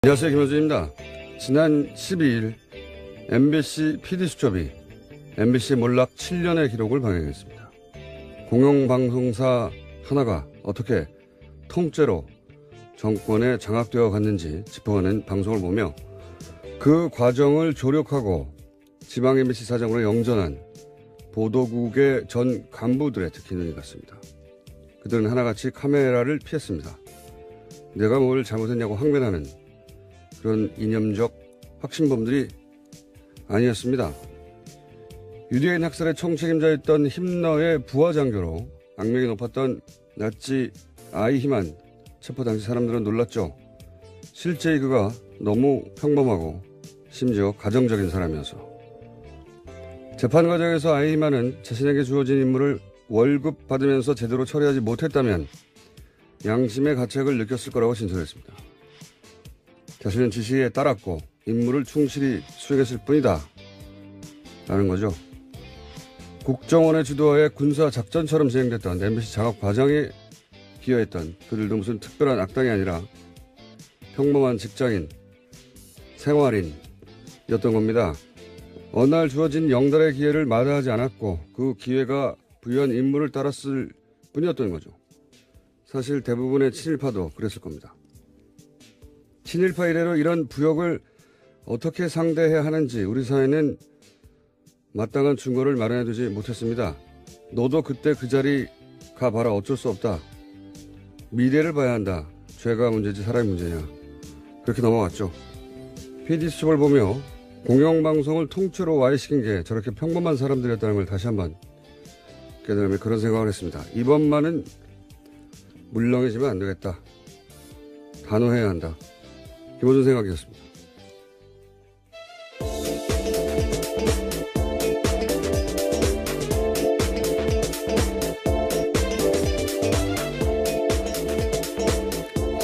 안녕하세요, 김현주입니다. 지난 12일 MBC PD수첩이 MBC 몰락 7년의 기록을 방영했습니다. 공영방송사 하나가 어떻게 통째로 정권에 장악되어 갔는지 짚어가는 방송을 보며 그 과정을 조력하고 지방 MBC 사장으로 영전한 보도국의 전 간부들의 특히 눈이 갔습니다. 그들은 하나같이 카메라를 피했습니다. 내가 뭘 잘못했냐고 항변하는 그런 이념적 확신범들이 아니었습니다. 유대인 학살의 총책임자였던 힘너의 부하장교로 악명이 높았던 나치 아이히만 체포 당시 사람들은 놀랐죠. 실제 그가 너무 평범하고 심지어 가정적인 사람이어서. 재판 과정에서 아이히만은 자신에게 주어진 임무를 월급 받으면서 제대로 처리하지 못했다면 양심의 가책을 느꼈을 거라고 진술했습니다. 자신은 지시에 따랐고 임무를 충실히 수행했을 뿐이다 라는 거죠. 국정원의 주도하에 군사작전처럼 진행됐던 MBC 장악 과정에 기여했던 그들도 무슨 특별한 악당이 아니라 평범한 직장인, 생활인이었던 겁니다. 어느 날 주어진 영달의 기회를 마다하지 않았고 그 기회가 부여한 임무를 따랐을 뿐이었던 거죠. 사실 대부분의 친일파도 그랬을 겁니다. 친일파 이래로 이런 부역을 어떻게 상대해야 하는지 우리 사회는 마땅한 증거를 마련해두지 못했습니다. 너도 그때 그 자리 가봐라. 어쩔 수 없다. 미래를 봐야 한다. 죄가 문제지 사람이 문제냐. 그렇게 넘어갔죠. PD수첩을 보며 공영방송을 통째로 와해시킨 게 저렇게 평범한 사람들이었다는 걸 다시 한번 깨달으며 그런 생각을 했습니다. 이번만은 물렁해지면 안 되겠다. 단호해야 한다. 기본적인 생각이었습니다.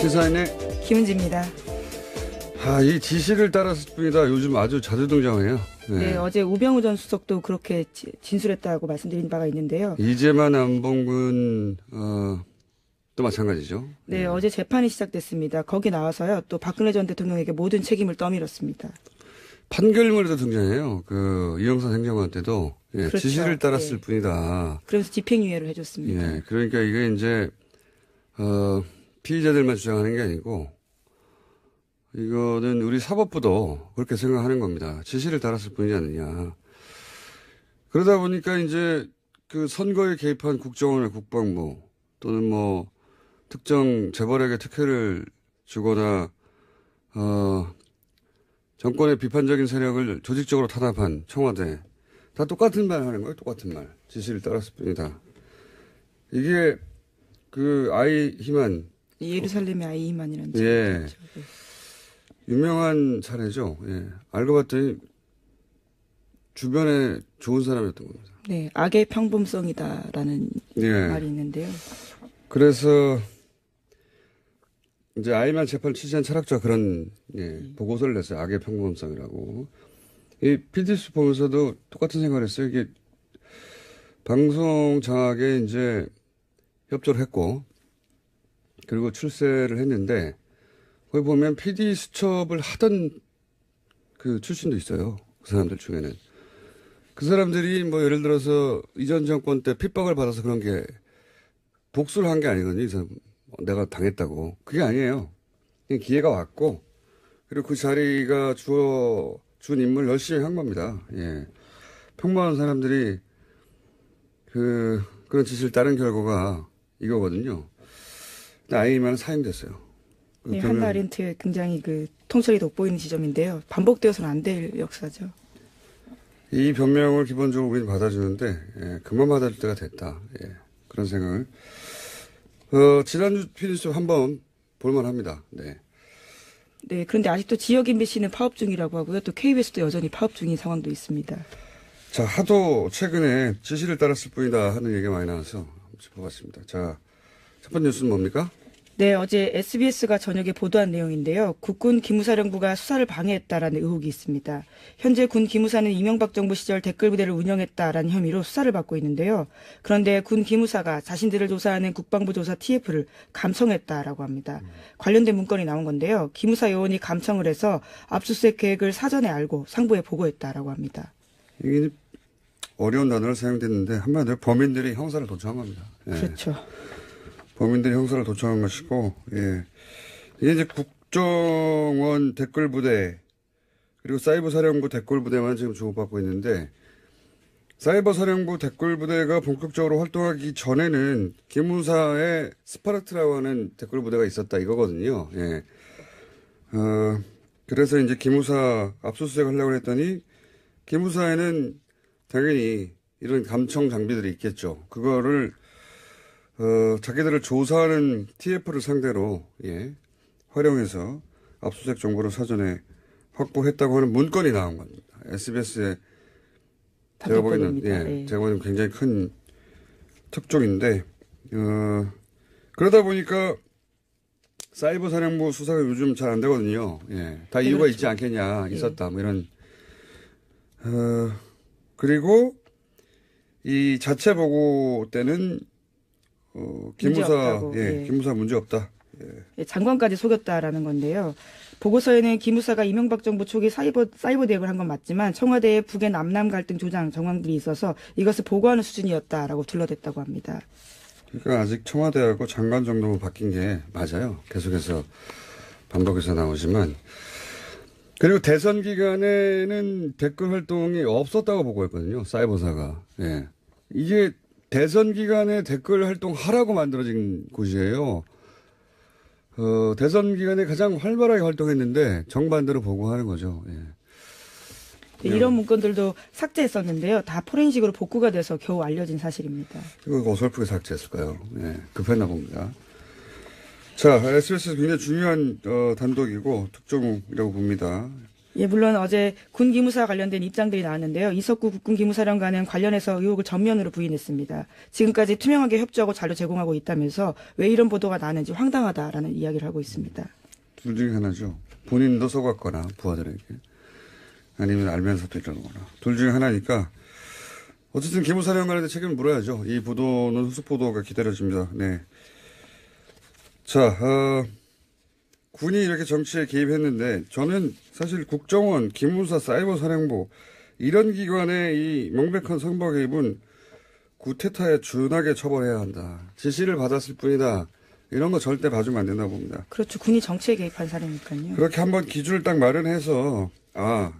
시사인의 김은지입니다. 이 지시를 따랐을 뿐이다. 요즘 아주 자주 등장해요. 네, 어제 우병우 전 수석도 그렇게 진술했다고 말씀드린 바가 있는데요. 이재만 안봉근 또 마찬가지죠. 네, 어제 재판이 시작됐습니다. 거기 나와서요. 또 박근혜 전 대통령에게 모든 책임을 떠밀었습니다. 판결문에도 등장해요. 이영선 행정관 때도 그렇죠. 지시를 따랐을 뿐이다. 그래서 집행유예를 해줬습니다. 예, 그러니까 이게 이제 피의자들만 주장하는 게 아니고 이거는 우리 사법부도 그렇게 생각하는 겁니다. 지시를 따랐을 뿐이지 않느냐. 그러다 보니까 이제 그 선거에 개입한 국정원의 국방부 또는 뭐 특정 재벌에게 특혜를 주거나 정권의 비판적인 세력을 조직적으로 탄압한 청와대 다 똑같은 말 하는 거예요. 똑같은 말. 지시를 따랐을 뿐이다. 이게 아이히만 예루살렘의 아이히만이라는 예. 유명한 사례죠. 예. 알고 봤더니 주변에 좋은 사람이었던 겁니다. 네, 악의 평범성이다라는 말이 있는데요. 그래서 이제 아이히만 재판을 취재한 철학자가 그런 보고서를 냈어요. 악의 평범성이라고. 이 PD수 보면서도 똑같은 생각을 했어요. 이게 방송 장악에 이제 협조를 했고 그리고 출세를 했는데 거기 보면 PD수첩을 하던 그 출신도 있어요. 그 사람들 중에는. 그 사람들이 뭐 예를 들어서 이전 정권 때 핍박을 받아서 그런 게 복수를 한 게 아니거든요. 이 사람 내가 당했다고. 그게 아니에요. 그냥 기회가 왔고 그리고 그 자리가 준 인물 열심히 한 겁니다. 예. 평범한 사람들이 그런 지시를 따른 결과가 이거거든요. 아이히만은 사형됐어요. 네, 한나 아렌트 굉장히 통찰이 돋보이는 지점인데요. 반복되어서는 안 될 역사죠. 이 변명을 기본적으로 우리는 받아주는데 그만 받아줄 때가 됐다. 예, 그런 생각을. 지난주 PD수첩 한번 볼만합니다. 네. 네, 그런데 아직도 지역 MBC는 파업 중이라고 하고요. 또 KBS도 여전히 파업 중인 상황도 있습니다. 자, 하도 최근에 지시를 따랐을 뿐이다 하는 얘기가 많이 나와서 한번 짚어봤습니다. 자, 첫 번째 뉴스는 뭡니까? 네, 어제 SBS가 저녁에 보도한 내용인데요. 국군 기무사령부가 수사를 방해했다라는 의혹이 있습니다. 현재 군 기무사는 이명박 정부 시절 댓글부대를 운영했다라는 혐의로 수사를 받고 있는데요. 그런데 군 기무사가 자신들을 조사하는 국방부 조사 TF를 감청했다라고 합니다. 관련된 문건이 나온 건데요. 기무사 요원이 감청을 해서 압수수색 계획을 사전에 알고 상부에 보고했다라고 합니다. 이게 어려운 단어를 사용됐는데 한마디로 범인들이 형사를 도청한 겁니다. 예. 그렇죠. 범인들이 형사를 도청한 것이고, 예. 이게 이제 국정원 댓글부대, 그리고 사이버사령부 댓글부대만 지금 주목받고 있는데, 사이버사령부 댓글부대가 본격적으로 활동하기 전에는 기무사의 스파르트라고 하는 댓글부대가 있었다 이거거든요. 예. 그래서 이제 기무사 압수수색 하려고 했더니, 기무사에는 당연히 이런 감청 장비들이 있겠죠. 그거를 자기들을 조사하는 TF를 상대로 예, 활용해서 압수수색 정보를 사전에 확보했다고 하는 문건이 나온 겁니다. SBS에 제가 보기에는 제가 보기에는 굉장히 큰 특종인데 그러다 보니까 사이버 사령부 수사가 요즘 잘 안 되거든요. 예, 다 이유가 그렇죠. 있지 않겠냐, 있었다 뭐 이런. 그리고 이 자체 보고 때는 기무사, 기무사 문제 없다. 예, 장관까지 속였다라는 건데요. 보고서에는 기무사가 이명박 정부 초기 사이버 대응을 한 건 맞지만 청와대의 북의 남남 갈등 조장 정황들이 있어서 이것을 보고하는 수준이었다라고 둘러댔다고 합니다. 그러니까 아직 청와대하고 장관 정도만 바뀐 게 맞아요. 계속해서 반복해서 나오지만. 그리고 대선 기간에는 댓글 활동이 없었다고 보고했거든요. 사이버사가. 예. 이게 대선 기간에 댓글 활동 하라고 만들어진 곳이에요. 대선 기간에 가장 활발하게 활동했는데 정반대로 보고하는 거죠. 예. 네, 이런 문건들도 삭제했었는데요. 다 포렌식으로 복구가 돼서 겨우 알려진 사실입니다. 이거 어설프게 삭제했을까요? 예. 급했나 봅니다. 자, SBS 굉장히 중요한 단독이고 특종이라고 봅니다. 예, 물론 어제 군 기무사 관련된 입장들이 나왔는데요. 이석구 국군 기무사령관은 관련해서 의혹을 전면으로 부인했습니다. 지금까지 투명하게 협조하고 자료 제공하고 있다면서 왜 이런 보도가 나는지 황당하다라는 이야기를 하고 있습니다. 둘 중에 하나죠. 본인도 속았거나 부하들에게 아니면 알면서도 이러거나 둘 중에 하나니까 어쨌든 기무사령관한테 책임을 물어야죠. 이 보도는 후속 보도가 기다려집니다. 네. 자, 군이 이렇게 정치에 개입했는데 저는 사실 국정원, 기무사, 사이버사령부 이런 기관의 이 명백한 선거 개입은 구테타에 준하게 처벌해야 한다. 지시를 받았을 뿐이다. 이런 거 절대 봐주면 안 된다고 봅니다. 그렇죠. 군이 정치에 개입한 사례니까요. 그렇게 한번 기준을 딱 마련해서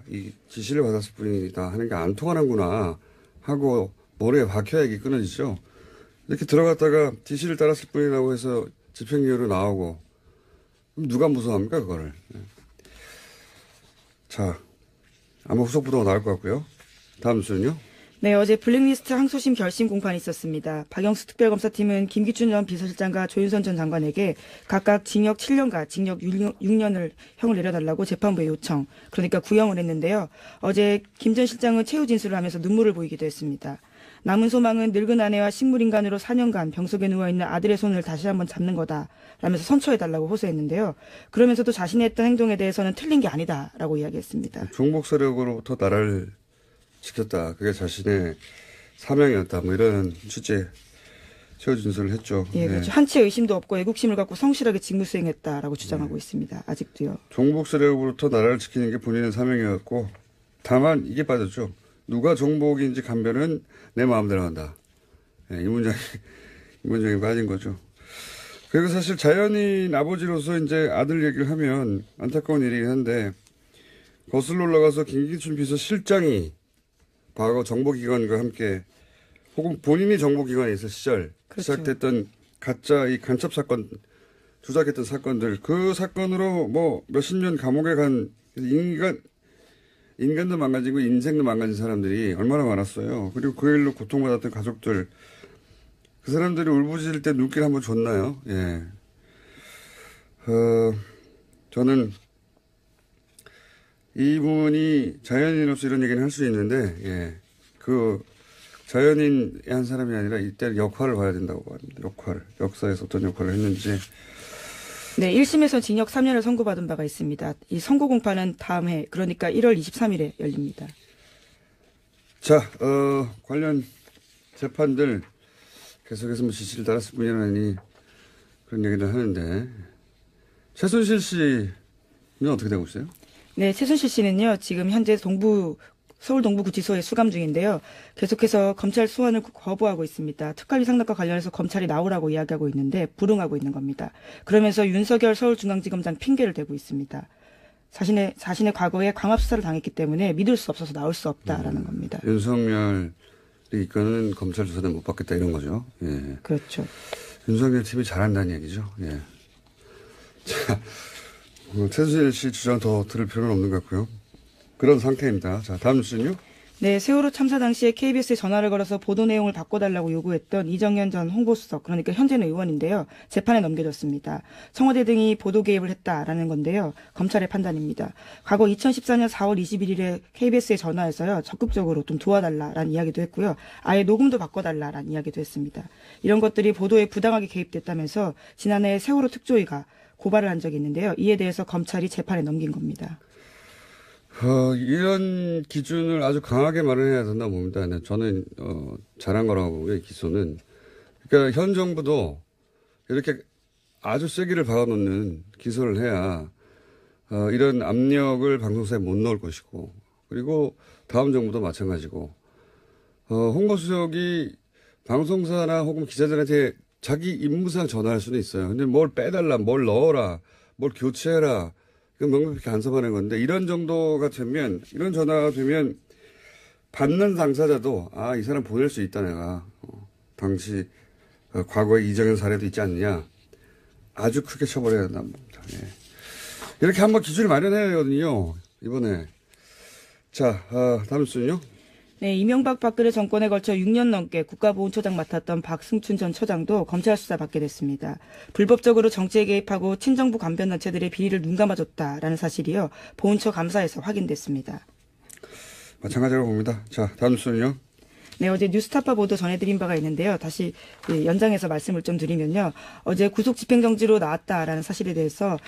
이 지시를 받았을 뿐이다 하는 게 안 통하는구나 하고 머리에 박혀야 이게 끊어지죠. 이렇게 들어갔다가 지시를 따랐을 뿐이라고 해서 집행유예로 나오고 그럼 누가 무서워합니까 그거를. 자, 아마 후속 보도가 나올 것 같고요. 다음 순요. 네, 어제 블랙리스트 항소심 결심 공판이 있었습니다. 박영수 특별검사팀은 김기춘 전 비서실장과 조윤선 전 장관에게 각각 징역 7년과 징역 6년을 형을 내려달라고 재판부에 요청. 그러니까 구형을 했는데요. 어제 김 전 실장은 최후 진술을 하면서 눈물을 보이기도 했습니다. 남은 소망은 늙은 아내와 식물인간으로 4년간 병석에 누워있는 아들의 손을 다시 한번 잡는 거다 라면서 선처해달라고 호소했는데요. 그러면서도 자신이 했던 행동에 대해서는 틀린 게 아니다라고 이야기했습니다. 종북 세력으로부터 나라를 지켰다. 그게 자신의 사명이었다. 뭐 이런 취지의 최후 진술을 했죠. 예, 그렇죠. 한치의 의심도 없고 애국심을 갖고 성실하게 직무 수행했다라고 주장하고 있습니다. 아직도요. 종북 세력으로부터 나라를 지키는 게 본인의 사명이었고 다만 이게 빠졌죠. 누가 종북인지 감별은 내 마음대로 한다. 예, 이 문장이 빠진 거죠. 그리고 사실 자연인 아버지로서 이제 아들 얘기를 하면 안타까운 일이긴 한데 거슬러 올라가서 김기춘 비서실장이 과거 정보기관과 함께 혹은 본인이 정보기관에 있을 시절 그렇죠. 시작됐던 가짜 이 간첩 사건 조작했던 사건들 그 사건으로 뭐 몇십 년 감옥에 간 인간도 망가지고 인생도 망가진 사람들이 얼마나 많았어요. 그리고 그 일로 고통받았던 가족들 그 사람들이 울부짖을 때 눈길 한번 줬나요? 예. 저는 이분이 자연인으로서 이런 얘기는 할 수 있는데, 예. 그 자연인의 한 사람이 아니라 이때 역할을 봐야 된다고 합니다. 역사에서 어떤 역할을 했는지. 네, 1심에서 징역 3년을 선고받은 바가 있습니다. 이 선고 공판은 다음 해, 그러니까 1월 23일에 열립니다. 자, 관련 재판들 계속해서 뭐 지시를 따랐을 뿐이라니 그런 얘기를 하는데, 최순실 씨는 어떻게 되고 있어요? 네, 최순실 씨는요, 지금 현재 서울 동부구치소에 수감 중인데요. 계속해서 검찰 소환을 거부하고 있습니다. 특활비 상납과 관련해서 검찰이 나오라고 이야기하고 있는데 불응하고 있는 겁니다. 그러면서 윤석열 서울중앙지검장 핑계를 대고 있습니다. 자신의 과거에 광합수사를 당했기 때문에 믿을 수 없어서 나올 수 없다라는 겁니다. 윤석열이 이끄는 검찰 조사는 못 받겠다 이런 거죠. 예. 그렇죠. 윤석열 팀이 잘한다는 얘기죠. 예. 자, 최순실 씨 주장 더 들을 필요는 없는 것 같고요. 그런 상태입니다. 자, 다음 뉴스는요. 네, 세월호 참사 당시에 KBS에 전화를 걸어서 보도 내용을 바꿔달라고 요구했던 이정현 전 홍보수석, 그러니까 현재는 의원인데요. 재판에 넘겨졌습니다. 청와대 등이 보도 개입을 했다라는 건데요. 검찰의 판단입니다. 과거 2014년 4월 21일에 KBS에 전화해서요. 적극적으로 좀 도와달라라는 이야기도 했고요. 아예 녹음도 바꿔달라라는 이야기도 했습니다. 이런 것들이 보도에 부당하게 개입됐다면서 지난해 세월호 특조위가 고발을 한 적이 있는데요. 이에 대해서 검찰이 재판에 넘긴 겁니다. 이런 기준을 아주 강하게 마련해야 된다고 봅니다. 네, 저는, 잘한 거라고 보고요, 이 기소는. 그러니까 현 정부도 이렇게 아주 세기를 박아놓는 기소를 해야, 이런 압력을 방송사에 못 넣을 것이고, 그리고 다음 정부도 마찬가지고, 홍보수석이 방송사나 혹은 기자들한테 자기 임무상 전화할 수는 있어요. 근데 뭘 빼달라, 뭘 넣어라, 뭘 교체해라, 그건 명백히 간섭하는 건데, 이런 정도가 되면, 이런 전화가 되면, 받는 당사자도, 아, 이 사람 보낼 수 있다, 내가. 당시, 과거에 이정현 사례도 있지 않느냐. 아주 크게 처벌해야 된다는 겁니다. 예. 이렇게 한번 기준을 마련해야 되거든요, 이번에. 자, 다음 순요. 네, 이명박 박근혜 정권에 걸쳐 6년 넘게 국가보훈처장 맡았던 박승춘 전 처장도 검찰 수사 받게 됐습니다. 불법적으로 정치에 개입하고 친정부 관변단체들의 비리를 눈감아줬다라는 사실이요. 보훈처 감사에서 확인됐습니다. 마찬가지로 봅니다. 자, 다음 순요. 네, 어제 뉴스타파 보도 전해드린 바가 있는데요. 다시 연장해서 말씀을 좀 드리면요. 어제 구속 집행정지로 나왔다라는 사실에 대해서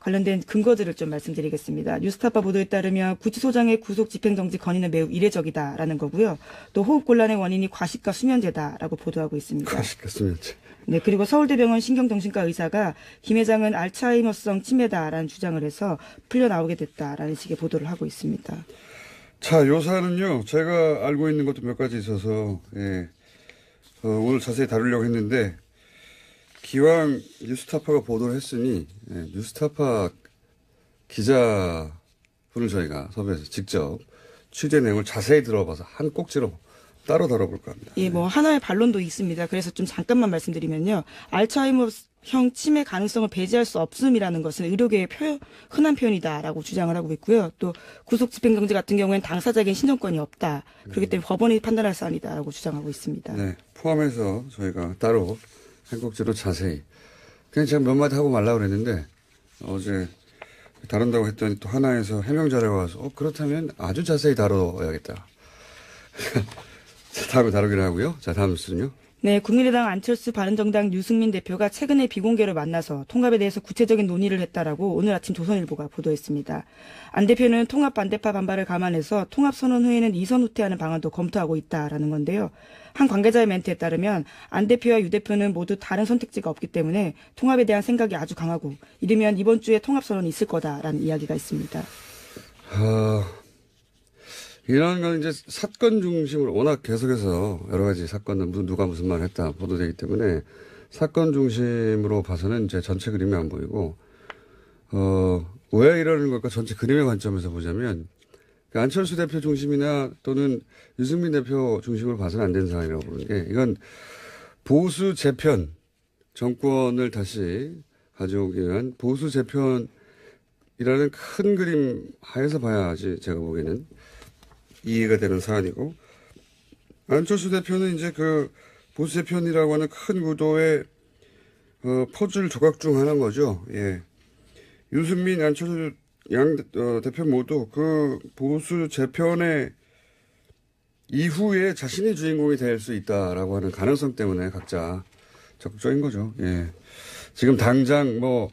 관련된 근거들을 좀 말씀드리겠습니다. 뉴스타파 보도에 따르면 구치소장의 구속 집행정지 건의는 매우 이례적이다라는 거고요. 또 호흡곤란의 원인이 과식과 수면제다라고 보도하고 있습니다. 과식과 수면제. 네, 그리고 서울대병원 신경정신과 의사가 김 회장은 알츠하이머성 치매다라는 주장을 해서 풀려나오게 됐다라는 식의 보도를 하고 있습니다. 자, 요 사안은요, 제가 알고 있는 것도 몇 가지 있어서, 예, 오늘 자세히 다루려고 했는데, 기왕 뉴스타파가 보도를 했으니, 예, 뉴스타파 기자분을 저희가 섭외해서 직접 취재 내용을 자세히 들어봐서 한 꼭지로 따로 다뤄볼까 합니다. 예, 뭐 하나의 반론도 있습니다. 그래서 좀 잠깐만 말씀드리면요. 알츠하이머형 치매 가능성을 배제할 수 없음이라는 것은 의료계의 흔한 표현이다라고 주장을 하고 있고요. 또 구속 집행정지 같은 경우에는 당사자에겐 신청권이 없다. 그렇기 때문에 법원이 판단할 사안이다라고 주장하고 있습니다. 네, 포함해서 저희가 따로 한 꼭지로 자세히. 그냥 제가 몇 마디 하고 말라고 그랬는데 어제 다룬다고 했더니 또 하나에서 해명 자료가 와서 그렇다면 아주 자세히 다뤄야겠다. 다음에 다루기로 하고요. 자, 다음 뉴스는요. 네, 국민의당 안철수 바른정당 유승민 대표가 최근에 비공개로 만나서 통합에 대해서 구체적인 논의를 했다라고 오늘 아침 조선일보가 보도했습니다. 안 대표는 통합 반대파 반발을 감안해서 통합 선언 후에는 이선 후퇴하는 방안도 검토하고 있다라는 건데요. 한 관계자의 멘트에 따르면 안 대표와 유 대표는 모두 다른 선택지가 없기 때문에 통합에 대한 생각이 아주 강하고 이르면 이번 주에 통합 선언이 있을 거다라는 이야기가 있습니다. 이런 건 이제 사건 중심으로 워낙 계속해서 여러 가지 사건은 누가 무슨 말을 했다 보도되기 때문에 사건 중심으로 봐서는 이제 전체 그림이 안 보이고, 왜 이러는 걸까 전체 그림의 관점에서 보자면 안철수 대표 중심이나 또는 유승민 대표 중심으로 봐서는 안 되는 상황이라고 보는 게 이건 보수 재편 정권을 다시 가져오기 위한 보수 재편이라는 큰 그림 하에서 봐야지 제가 보기에는 이해가 되는 사안이고, 안철수 대표는 이제 그 보수 재편이라고 하는 큰 구도의 퍼즐 조각 중 하나인 거죠. 예. 유승민, 안철수 양 대표 모두 그 보수 재편의 이후에 자신이 주인공이 될 수 있다라고 하는 가능성 때문에 각자 적극적인 거죠. 예. 지금 당장 뭐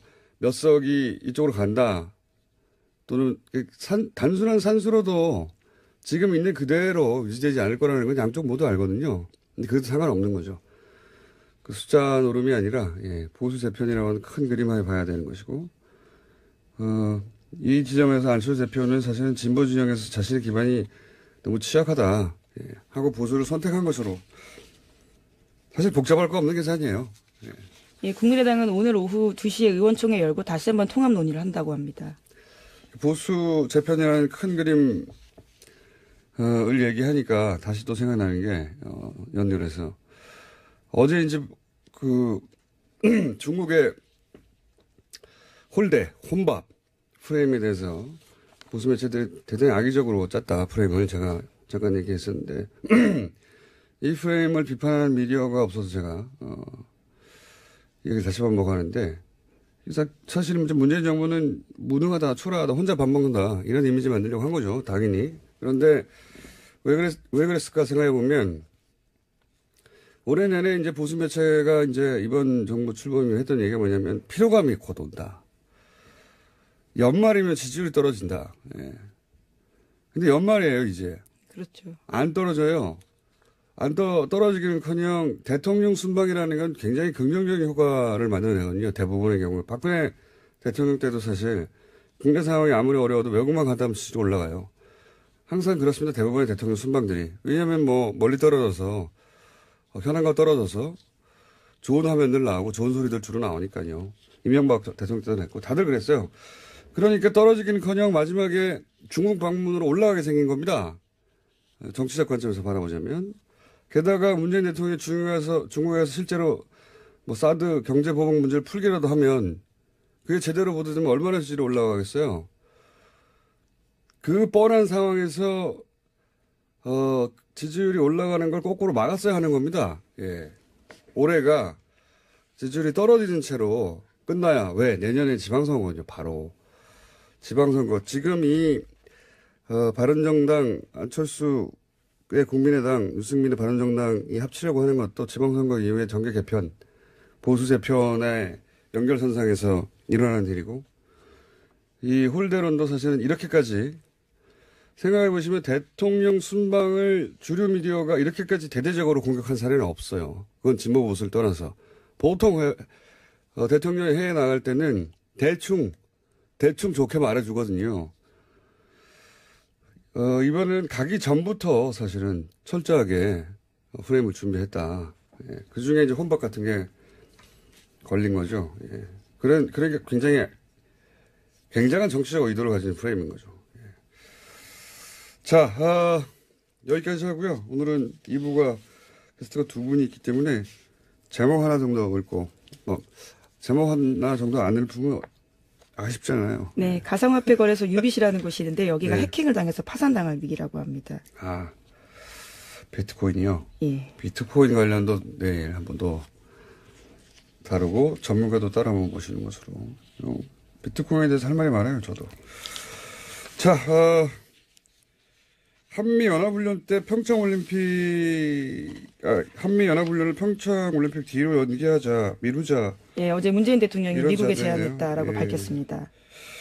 몇 석이 이쪽으로 간다. 또는 단순한 산수로도 지금 있는 그대로 유지되지 않을 거라는 건 양쪽 모두 알거든요. 근데 그것도 상관없는 거죠. 그 숫자 노름이 아니라 보수 재편이라고 하는 큰 그림하에 봐야 되는 것이고 이 지점에서 안철수 대표는 사실은 진보 진영에서 자신의 기반이 너무 취약하다 하고 보수를 선택한 것으로 사실 복잡할 거 없는 계산이에요. 예, 국민의당은 오늘 오후 2시에 의원총회 열고 다시 한번 통합 논의를 한다고 합니다. 보수 재편이라는 큰 그림을 얘기하니까 다시 또 생각나는 게 연결해서 어제 이제 그 중국의 혼밥 프레임에 대해서 보수 매체들이 대단히 악의적으로 짰다 프레임을 제가 잠깐 얘기했었는데 이 프레임을 비판하는 미디어가 없어서 제가 얘기를 다시 반복하는데 사실은 문재인 정부는 무능하다 초라하다 혼자 밥 먹는다 이런 이미지 만들려고 한 거죠 당연히. 그런데 왜 그랬을까 생각해 보면 올해 내내 이제 보수 매체가 이제 이번 정부 출범이 했던 얘기가 뭐냐면 피로감이 곧 온다. 연말이면 지지율이 떨어진다. 예. 근데 연말이에요 이제. 그렇죠. 안 떨어져요. 떨어지기는커녕 대통령 순방이라는 건 굉장히 긍정적인 효과를 만들어내거든요. 대부분의 경우에. 박근혜 대통령 때도 사실 국내 상황이 아무리 어려워도 외국만 갔다 하면 지지율이 올라가요. 항상 그렇습니다. 대부분의 대통령 순방들이. 왜냐하면 멀리 떨어져서 현안과 떨어져서 좋은 화면들 나오고 좋은 소리들 주로 나오니까요. 이명박 대통령 때도 했고 다들 그랬어요. 그러니까 떨어지기는커녕 마지막에 중국 방문으로 올라가게 생긴 겁니다. 정치적 관점에서 바라보자면. 게다가 문재인 대통령이 중국에서 실제로 사드 경제보복 문제를 풀기라도 하면 그게 제대로 보도되면 얼마나 지지율이 올라가겠어요. 그 뻔한 상황에서 지지율이 올라가는 걸 거꾸로 막았어야 하는 겁니다. 예. 올해가 지지율이 떨어지는 채로 끝나야 왜 내년에 지방선거거든요. 바로 지방선거. 지금 이 바른정당 안철수의 국민의당 유승민의 바른정당이 합치려고 하는 것도 지방선거 이후에 정계 개편 보수 재편의 연결선상에서 일어나는 일이고 이 홀대론도 사실은 이렇게까지 생각해 보시면 대통령 순방을 주류 미디어가 이렇게까지 대대적으로 공격한 사례는 없어요. 그건 진보 보수를 떠나서. 보통 대통령이 해외 나갈 때는 대충 좋게 말해주거든요. 이번에는 가기 전부터 사실은 철저하게 프레임을 준비했다. 예. 그 중에 이제 혼밥 같은 게 걸린 거죠. 예. 그러니까 굉장한 정치적 의도를 가진 프레임인 거죠. 자, 여기까지 하고요. 오늘은 2부가 게스트가 두 분이 있기 때문에 제목 하나 정도 읊고, 제목 하나 정도 안 읊으면 아쉽잖아요. 네, 가상화폐 거래소 유빗이라는 곳이 있는데 여기가 해킹을 당해서 파산당할 위기라고 합니다. 아, 비트코인이요? 예. 비트코인 관련도 내일 한 번 더 다루고 전문가도 따라 한번 모시는 것으로. 비트코인에 대해서 할 말이 많아요, 저도. 자, 한미연합훈련 때 한미연합훈련을 평창올림픽 뒤로 미루자. 예, 어제 문재인 대통령이 미국에 제안했다라고 밝혔습니다.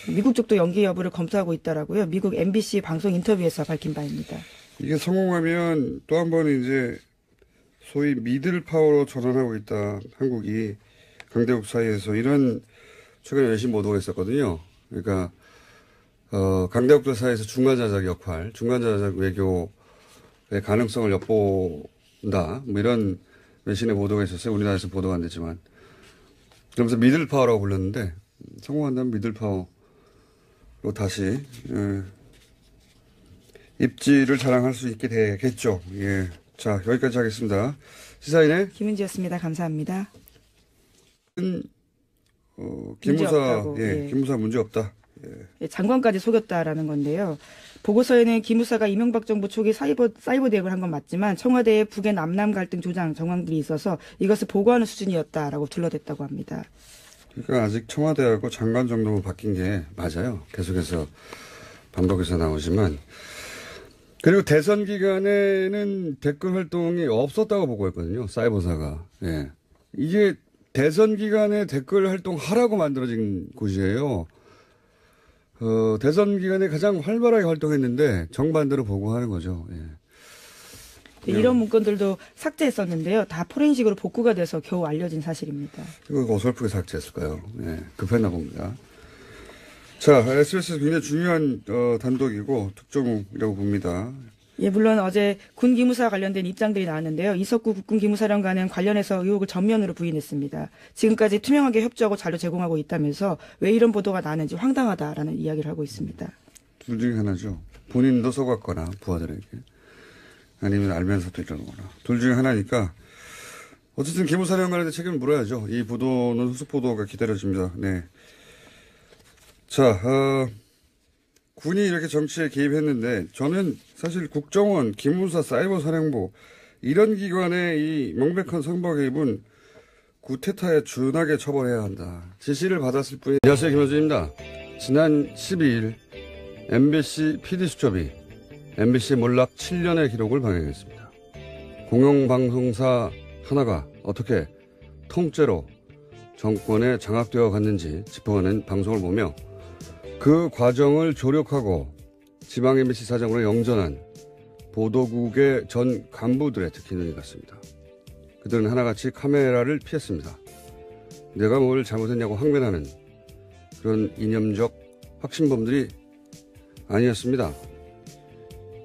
미국 쪽도 연기 여부를 검토하고 있다라고요. 미국 MBC 방송 인터뷰에서 밝힌 바입니다. 이게 성공하면 또 한 번 이제 소위 미들 파워로 전환하고 있다. 한국이 강대국 사이에서 이런 최근에 외신 보도가 있었거든요. 그러니까 강대국들 사이에서 중간자적 역할, 중간자적 외교의 가능성을 엿본다. 이런 외신의 보도가 있었어요. 우리나라에서 보도가 안 됐지만. 그러면서 미들 파워라고 불렀는데 성공한다면 미들 파워로 다시 입지를 자랑할 수 있게 되겠죠. 예. 자, 여기까지 하겠습니다. 시사인의 김은지였습니다. 감사합니다. 김무사 문제 없다. 예, 장관까지 속였다라는 건데요. 보고서에는 김무사가 이명박 정부 초기 사이버 대응을 한 건 맞지만 청와대의 북의 남남 갈등 조장 정황들이 있어서 이것을 보고하는 수준이었다라고 둘러댔다고 합니다. 그러니까 아직 청와대하고 장관 정도만 바뀐 게 맞아요. 계속해서 반복해서 나오지만. 그리고 대선 기간에는 댓글 활동이 없었다고 보고했거든요. 사이버사가. 예. 이게 대선 기간에 댓글 활동하라고 만들어진 곳이에요. 대선 기간에 가장 활발하게 활동했는데 정반대로 보고하는 거죠. 예. 네, 이런 문건들도 삭제했었는데요. 다 포렌식으로 복구가 돼서 겨우 알려진 사실입니다. 이거 어설프게 삭제했을까요? 예, 급했나 봅니다. 자, SBS 굉장히 중요한 단독이고 특종이라고 봅니다. 예, 물론 어제 군 기무사 관련된 입장들이 나왔는데요. 이석구 국군 기무사령관은 관련해서 의혹을 전면으로 부인했습니다. 지금까지 투명하게 협조하고 자료 제공하고 있다면서 왜 이런 보도가 나는지 황당하다라는 이야기를 하고 있습니다. 둘 중에 하나죠. 본인도 속았거나 부하들에게. 아니면 알면서 또 이러거나. 둘 중에 하나니까 어쨌든 기무사령관한테 책임을 물어야죠. 이 보도는 후속 보도가 기다려집니다. 네. 자, 군이 이렇게 정치에 개입했는데 저는 사실 국정원, 기무사, 사이버사령부 이런 기관의 이 명백한 선거 개입은 구테타에 준하게 처벌해야 한다. 지시를 받았을 뿐이. 안녕하세요, 김호준입니다. 지난 12일 MBC PD수첩이 MBC 몰락 7년의 기록을 방영했습니다. 공영방송사 하나가 어떻게 통째로 정권에 장악되어 갔는지 짚어가는 방송을 보며 그 과정을 조력하고 지방 MBC 사장으로 영전한 보도국의 전 간부들의 특히 눈이 갔습니다. 그들은 하나같이 카메라를 피했습니다. 내가 뭘 잘못했냐고 항변하는 그런 이념적 확신범들이 아니었습니다.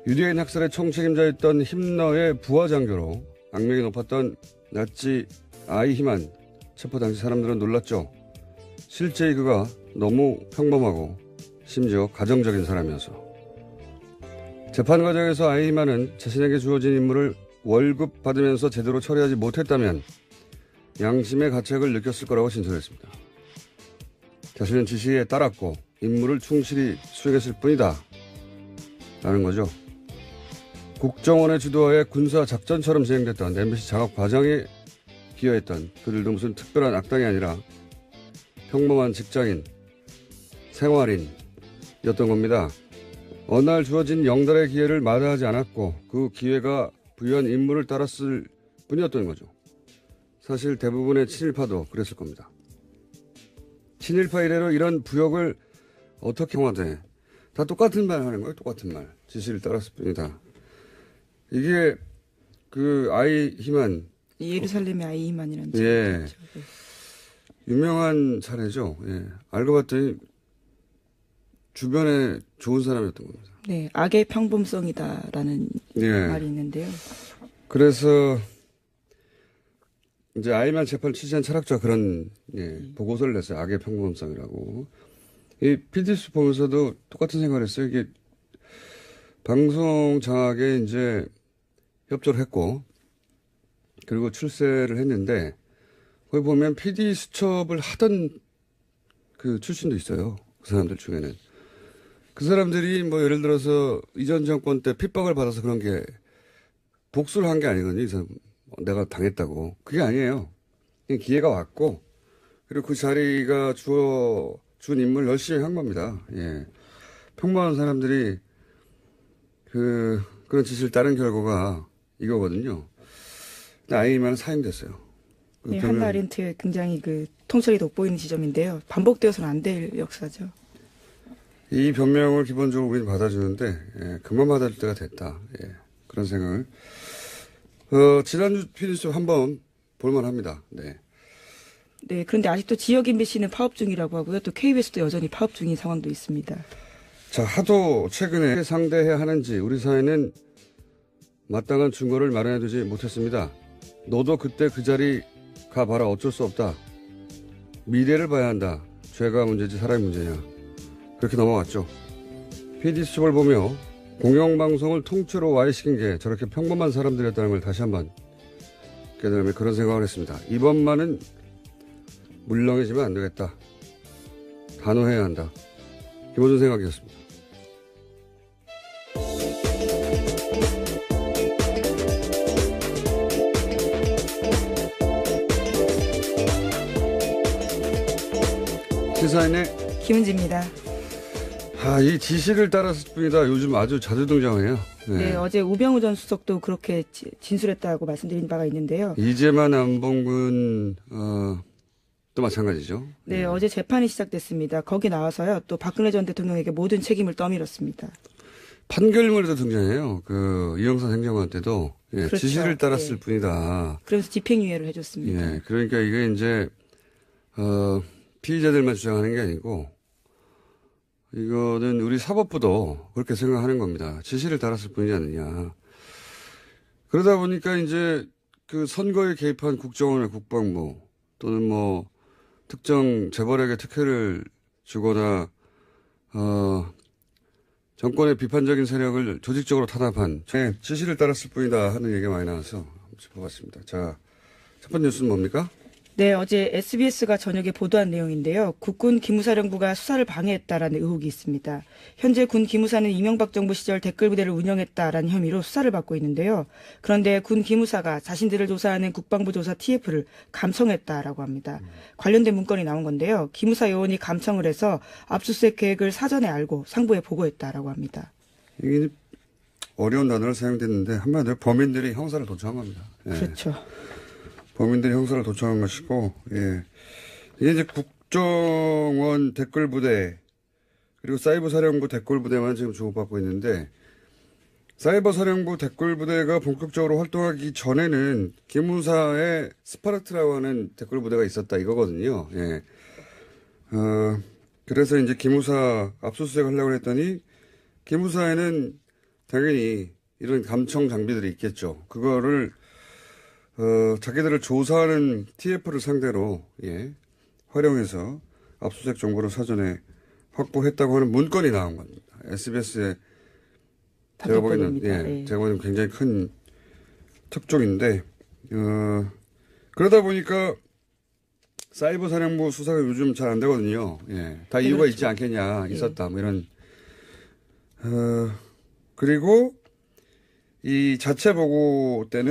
유대인 학살의 총책임자였던 힘너의 부하장교로 악명이 높았던 나치 아이히만 체포 당시 사람들은 놀랐죠. 실제 그가 너무 평범하고 심지어 가정적인 사람이어서. 재판 과정에서 아이히만은 자신에게 주어진 임무를 월급 받으면서 제대로 처리하지 못했다면 양심의 가책을 느꼈을 거라고 진술했습니다. 자신은 지시에 따랐고 임무를 충실히 수행했을 뿐이다 라는 거죠. 국정원의 주도하에 군사작전처럼 진행됐던 MBC 작업 과정에 기여했던 그들도 무슨 특별한 악당이 아니라 평범한 직장인, 생활인이었던 겁니다. 어느 날 주어진 영달의 기회를 마다하지 않았고 그 기회가 부여한 임무를 따랐을 뿐이었던 거죠. 사실 대부분의 친일파도 그랬을 겁니다. 친일파 이래로 이런 부역을 어떻게 청와대 다 똑같은 말 하는 거예요. 똑같은 말. 지시를 따랐을 뿐이다. 이게 그 아이히만 예루살렘의 아이히만이라는 예. 유명한 사례죠. 예. 알고 봤더니 주변에 좋은 사람이었던 겁니다. 네, 악의 평범성이다라는 예. 말이 있는데요. 그래서 이제 아이만 재판을 취재한 철학자가 그런 보고서를 냈어요. 악의 평범성이라고. 이 PD수 보면서도 똑같은 생각을 했어요. 이게 방송 장악에 이제 협조를 했고 그리고 출세를 했는데 거기 보면 PD 수첩을 하던 그 출신도 있어요. 그 사람들 중에는. 그 사람들이 뭐 예를 들어서 이전 정권 때 핍박을 받아서 그런 게 복수를 한 게 아니거든요. 이 사람 내가 당했다고. 그게 아니에요. 그냥 기회가 왔고 그리고 그 자리가 준 임무를 열심히 한 겁니다. 예. 평범한 사람들이 그런 지시를 따른 결과가 이거거든요. 아이히만은 사형됐어요. 네, 한나 아렌트 굉장히 그 통찰이 돋보이는 지점인데요. 반복되어서는 안 될 역사죠. 이 변명을 기본적으로 우리는 받아주는데 그만 받아줄 때가 됐다. 예, 그런 생각을. 지난주 PD수첩 한번 볼만합니다. 네. 네, 그런데 아직도 지역 MBC는 파업 중이라고 하고요. 또 KBS도 여전히 파업 중인 상황도 있습니다. 자, 하도 최근에 상대해야 하는지 우리 사회는 마땅한 증거를 마련해두지 못했습니다. 너도 그때 그 자리 가봐라. 어쩔 수 없다. 미래를 봐야 한다. 죄가 문제지 사람이 문제냐. 그렇게 넘어갔죠. PD수첩을 보며 공영방송을 통째로 와해시킨 게 저렇게 평범한 사람들이었다는 걸 다시 한번 깨달으며 그런 생각을 했습니다. 이번만은 물렁해지면 안 되겠다. 단호해야 한다. 기본적인 생각이었습니다. 시사인의 김은지입니다. 이 지시를 따랐을 뿐이다. 요즘 아주 자주 등장해요. 네, 어제 우병우 전 수석도 그렇게 진술했다고 말씀드린 바가 있는데요. 이재만 안봉근 또 마찬가지죠. 네, 어제 재판이 시작됐습니다. 거기 나와서요, 또 박근혜 전 대통령에게 모든 책임을 떠밀었습니다. 판결문에도 등장해요. 그 이영선 행정관 때도 그렇죠. 지시를 따랐을 예. 뿐이다. 그래서 집행유예를 해줬습니다. 예, 그러니까 이게 이제 피의자들만 주장하는 게 아니고 이거는 우리 사법부도 그렇게 생각하는 겁니다. 지시를 따랐을 뿐이지 않느냐. 그러다 보니까 이제 그 선거에 개입한 국정원의 국방부 또는 뭐 특정 재벌에게 특혜를 주거나 정권의 비판적인 세력을 조직적으로 탄압한 지시를 따랐을 뿐이다 하는 얘기가 많이 나와서 한번 짚어봤습니다. 자, 첫 번째 뉴스는 뭡니까? 네, 어제 SBS가 저녁에 보도한 내용인데요. 국군 기무사령부가 수사를 방해했다라는 의혹이 있습니다. 현재 군 기무사는 이명박 정부 시절 댓글부대를 운영했다라는 혐의로 수사를 받고 있는데요. 그런데 군 기무사가 자신들을 조사하는 국방부 조사 TF를 감청했다라고 합니다. 관련된 문건이 나온 건데요. 기무사 요원이 감청을 해서 압수수색 계획을 사전에 알고 상부에 보고했다라고 합니다. 이게 어려운 단어를 사용됐는데 한마디로 범인들이 형사를 도청한 겁니다. 예. 그렇죠. 범인들이 형사를 도청한 것이고, 예. 이게 이제 국정원 댓글부대, 그리고 사이버사령부 댓글부대만 지금 주목받고 있는데, 사이버사령부 댓글부대가 본격적으로 활동하기 전에는 기무사의 스파르트라고 하는 댓글부대가 있었다 이거거든요. 예. 그래서 이제 기무사 압수수색 하려고 했더니, 기무사에는 당연히 이런 감청 장비들이 있겠죠. 그거를 자기들을 조사하는 TF를 상대로, 예, 활용해서 압수수색 정보를 사전에 확보했다고 하는 문건이 나온 겁니다. SBS에 제가 보기에는, 네. 제가 보기에는 굉장히 큰 특종인데, 그러다 보니까 사이버 사령부 수사가 요즘 잘 안 되거든요. 예, 다 이유가 그렇죠. 있지 않겠냐, 있었다, 뭐 이런, 그리고 이 자체 보고 때는